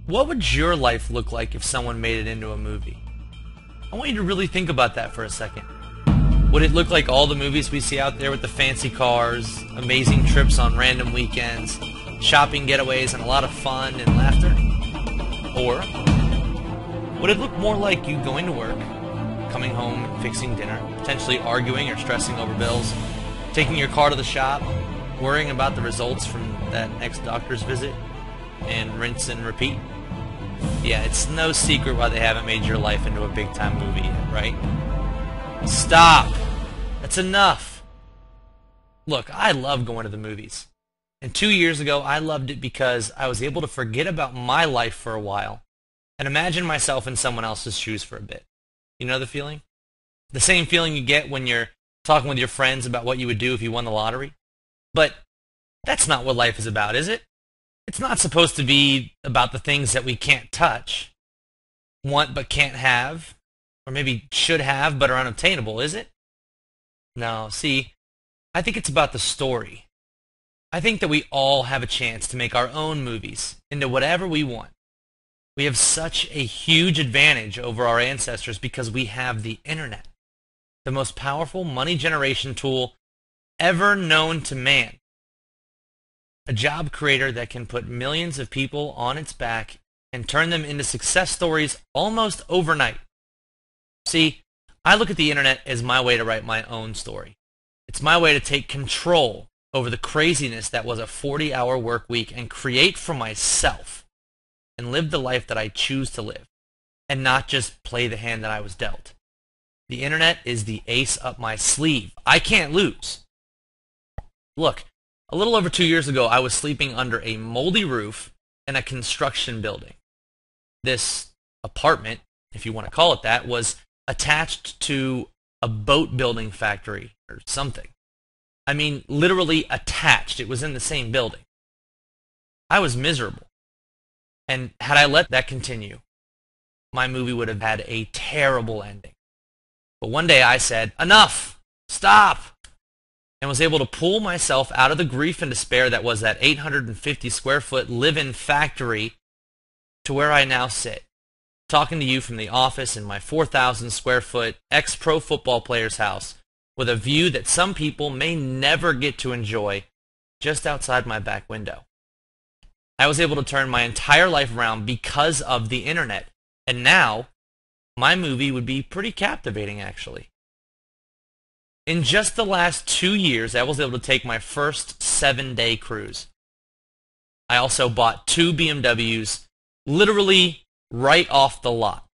What would your life look like if someone made it into a movie? I want you to really think about that for a second. Would it look like all the movies we see out there with the fancy cars, amazing trips on random weekends, shopping getaways, and a lot of fun and laughter? Or would it look more like you going to work, coming home and fixing dinner, potentially arguing or stressing over bills, taking your car to the shop, worrying about the results from that next doctor's visit, and rinse and repeat? Yeah, it's no secret why they haven't made your life into a big-time movie yet, right? Stop! That's enough! Look, I love going to the movies. And 2 years ago, I loved it because I was able to forget about my life for a while and imagine myself in someone else's shoes for a bit. You know the feeling? The same feeling you get when you're talking with your friends about what you would do if you won the lottery. But that's not what life is about, is it? It's not supposed to be about the things that we can't touch, want but can't have, or maybe should have but are unobtainable, is it? No, see, I think it's about the story. I think that we all have a chance to make our own movies into whatever we want. We have such a huge advantage over our ancestors because we have the internet, the most powerful money generation tool ever known to man. A job creator that can put millions of people on its back and turn them into success stories almost overnight. See, I look at the internet as my way to write my own story. It's my way to take control over the craziness that was a 40-hour work week and create for myself and live the life that I choose to live and not just play the hand that I was dealt. The internet is the ace up my sleeve. I can't lose. Look, a little over 2 years ago, I was sleeping under a moldy roof in a construction building. This apartment, if you want to call it that, was attached to a boat building factory or something. I mean, literally attached. It was in the same building. I was miserable. And had I let that continue, my movie would have had a terrible ending. But one day I said, enough! Stop! And was able to pull myself out of the grief and despair that was that 850 square foot live-in factory to where I now sit, talking to you from the office in my 4,000 square foot ex-pro football player's house with a view that some people may never get to enjoy just outside my back window. I was able to turn my entire life around because of the internet, and now my movie would be pretty captivating, actually. In just the last 2 years, I was able to take my first 7-day cruise. I also bought 2 BMWs literally right off the lot.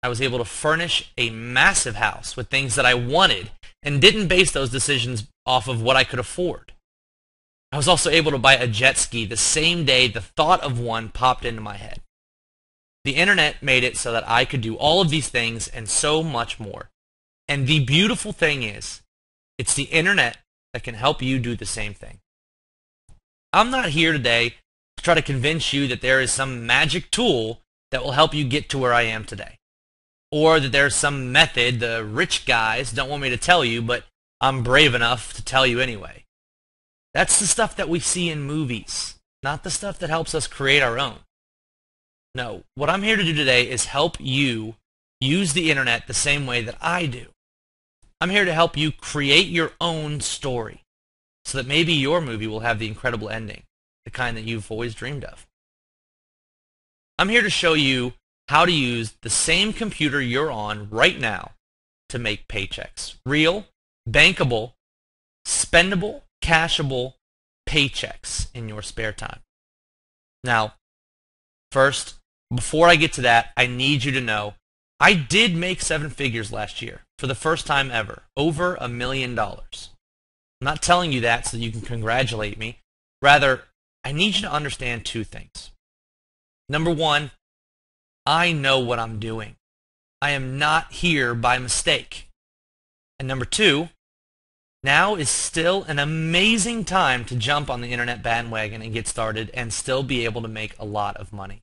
I was able to furnish a massive house with things that I wanted and didn't base those decisions off of what I could afford. I was also able to buy a jet ski the same day the thought of one popped into my head. The internet made it so that I could do all of these things and so much more. And the beautiful thing is, it's the internet that can help you do the same thing. I'm not here today to try to convince you that there is some magic tool that will help you get to where I am today. Or that there's some method the rich guys don't want me to tell you, but I'm brave enough to tell you anyway. That's the stuff that we see in movies, not the stuff that helps us create our own. No, what I'm here to do today is help you use the internet the same way that I do. I'm here to help you create your own story so that maybe your movie will have the incredible ending, the kind that you've always dreamed of. I'm here to show you how to use the same computer you're on right now to make paychecks. Real, bankable, spendable, cashable paychecks in your spare time. Now, first, before I get to that, I need you to know I did make 7 figures last year for the first time ever, over $1 million. I'm not telling you that so that you can congratulate me. Rather, I need you to understand 2 things. Number 1, I know what I'm doing. I am not here by mistake. And number 2, now is still an amazing time to jump on the internet bandwagon and get started and still be able to make a lot of money.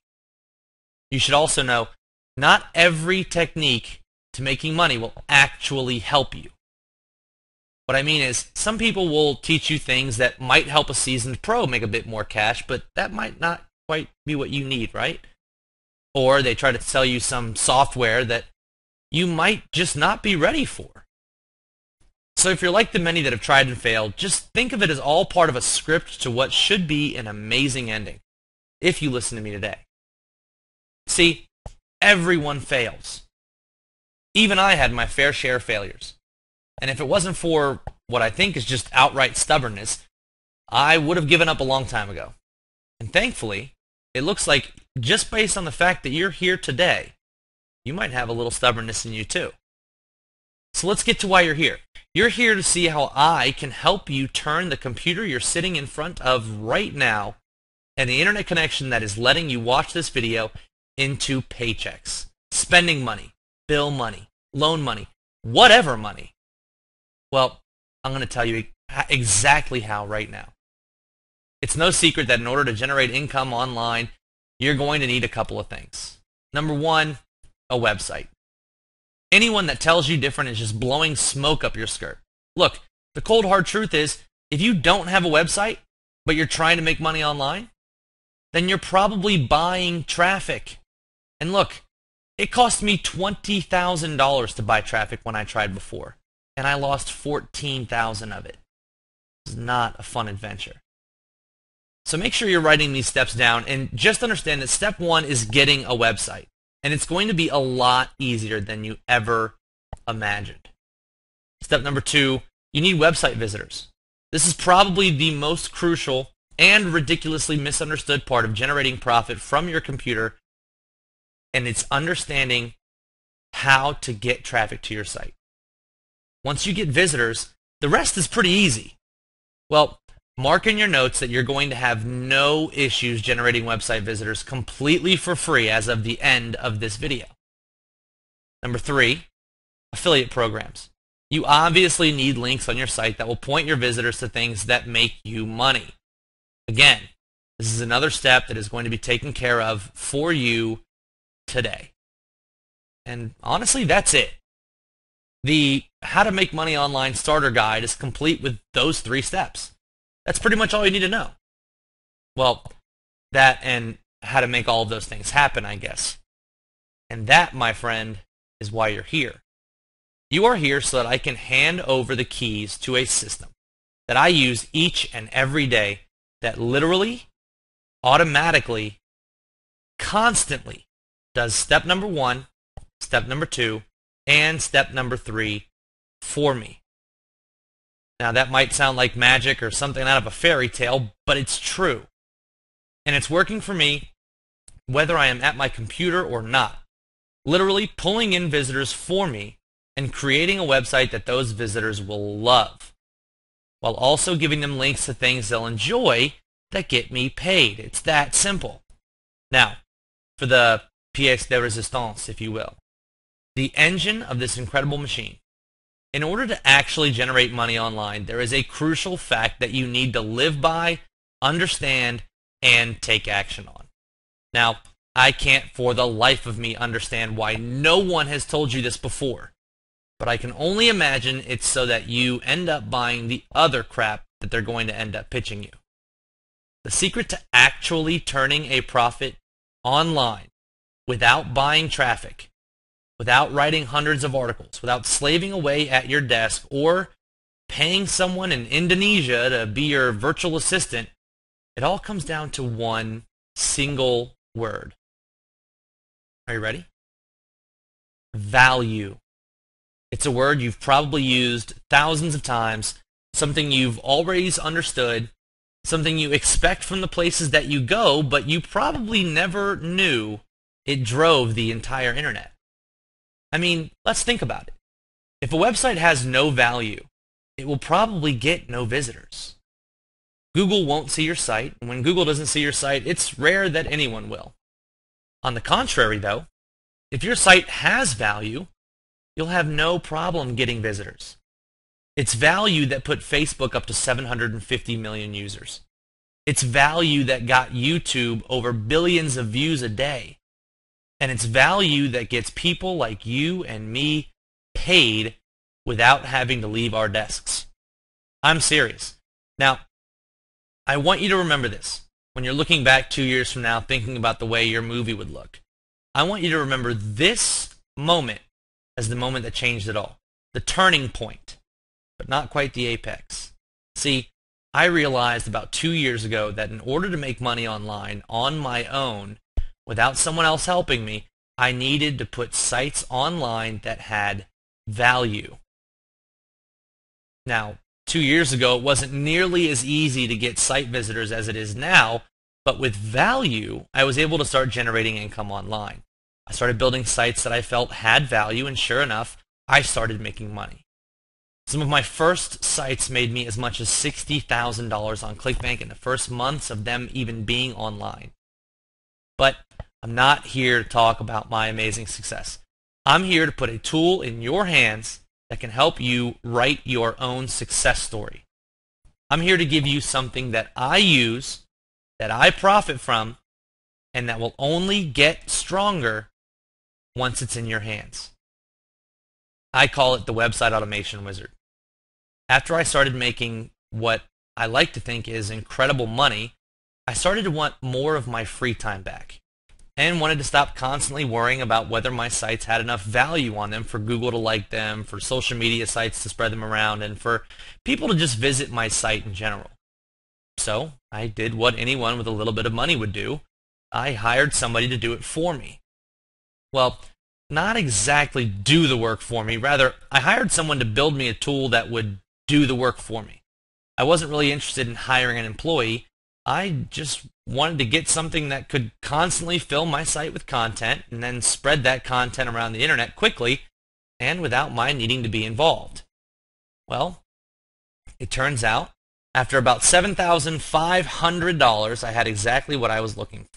You should also know, not every technique to making money will actually help you. What I mean is, some people will teach you things that might help a seasoned pro make a bit more cash, but that might not quite be what you need, right? Or they try to sell you some software that you might just not be ready for. So if you're like the many that have tried and failed, just think of it as all part of a script to what should be an amazing ending, if you listen to me today. See, everyone fails. Even I had my fair share of failures. And if it wasn't for what I think is just outright stubbornness, I would have given up a long time ago. And thankfully, it looks like just based on the fact that you're here today, you might have a little stubbornness in you too. So let's get to why you're here. You're here to see how I can help you turn the computer you're sitting in front of right now and the internet connection that is letting you watch this video into paychecks, spending money, bill money, loan money, whatever money. Well, I'm going to tell you exactly how right now. It's no secret that in order to generate income online, you're going to need a couple of things. Number one, a website. Anyone that tells you different is just blowing smoke up your skirt. Look, the cold hard truth is, if you don't have a website, but you're trying to make money online, then you're probably buying traffic. And look, it cost me $20,000 to buy traffic when I tried before, and I lost $14,000 of it. It's not a fun adventure. So make sure you're writing these steps down, and just understand that step one is getting a website. And it's going to be a lot easier than you ever imagined. Step number two, you need website visitors. This is probably the most crucial and ridiculously misunderstood part of generating profit from your computer, and it's understanding how to get traffic to your site. Once you get visitors, the rest is pretty easy. Well, mark in your notes that you're going to have no issues generating website visitors completely for free as of the end of this video. Number three, affiliate programs. You obviously need links on your site that will point your visitors to things that make you money. Again, this is another step that is going to be taken care of for you today. And honestly, that's it. The How to Make Money Online Starter Guide is complete with those three steps. That's pretty much all you need to know. Well, that and how to make all of those things happen, I guess. And that, my friend, is why you're here. You are here so that I can hand over the keys to a system that I use each and every day that literally, automatically, constantly does step number one, step number two, and step number three for me. Now, that might sound like magic or something out of a fairy tale, but it's true. And it's working for me whether I am at my computer or not. Literally pulling in visitors for me and creating a website that those visitors will love, while also giving them links to things they'll enjoy that get me paid. It's that simple. Now, for the pièce de résistance, if you will, the engine of this incredible machine. In order to actually generate money online, there is a crucial fact that you need to live by, understand, and take action on. Now, I can't for the life of me understand why no one has told you this before, but I can only imagine it's so that you end up buying the other crap that they're going to end up pitching you. The secret to actually turning a profit online without buying traffic, without writing hundreds of articles, without slaving away at your desk or paying someone in Indonesia to be your virtual assistant, it all comes down to one single word. Are you ready? Value. It's a word you've probably used thousands of times, something you've always understood, something you expect from the places that you go, but you probably never knew it drove the entire internet. I mean, let's think about it. If a website has no value, it will probably get no visitors. Google won't see your site, and when Google doesn't see your site, it's rare that anyone will. On the contrary, though, if your site has value, you'll have no problem getting visitors. It's value that put Facebook up to 750 million users. It's value that got YouTube over billions of views a day. And it's value that gets people like you and me paid without having to leave our desks. I'm serious. Now, I want you to remember this. when you're looking back 2 years from now thinking about the way your movie would look, I want you to remember this moment as the moment that changed it all. The turning point, but not quite the apex. See, I realized about 2 years ago that in order to make money online on my own, without someone else helping me, I needed to put sites online that had value. Now, 2 years ago, it wasn't nearly as easy to get site visitors as it is now, but with value, I was able to start generating income online. I started building sites that I felt had value, and sure enough, I started making money. Some of my first sites made me as much as $60,000 on ClickBank in the first months of them even being online. But I'm not here to talk about my amazing success. I'm here to put a tool in your hands that can help you write your own success story. I'm here to give you something that I use, that I profit from, and that will only get stronger once it's in your hands. I call it the Website Automation Wizard. After I started making what I like to think is incredible money, I started to want more of my free time back and wanted to stop constantly worrying about whether my sites had enough value on them for Google to like them, for social media sites to spread them around, and for people to just visit my site in general. So I did what anyone with a little bit of money would do. I hired somebody to do it for me. Well, not exactly do the work for me. Rather, I hired someone to build me a tool that would do the work for me. I wasn't really interested in hiring an employee. I just wanted to get something that could constantly fill my site with content and then spread that content around the internet quickly and without my needing to be involved. Well, it turns out after about $7,500, I had exactly what I was looking for.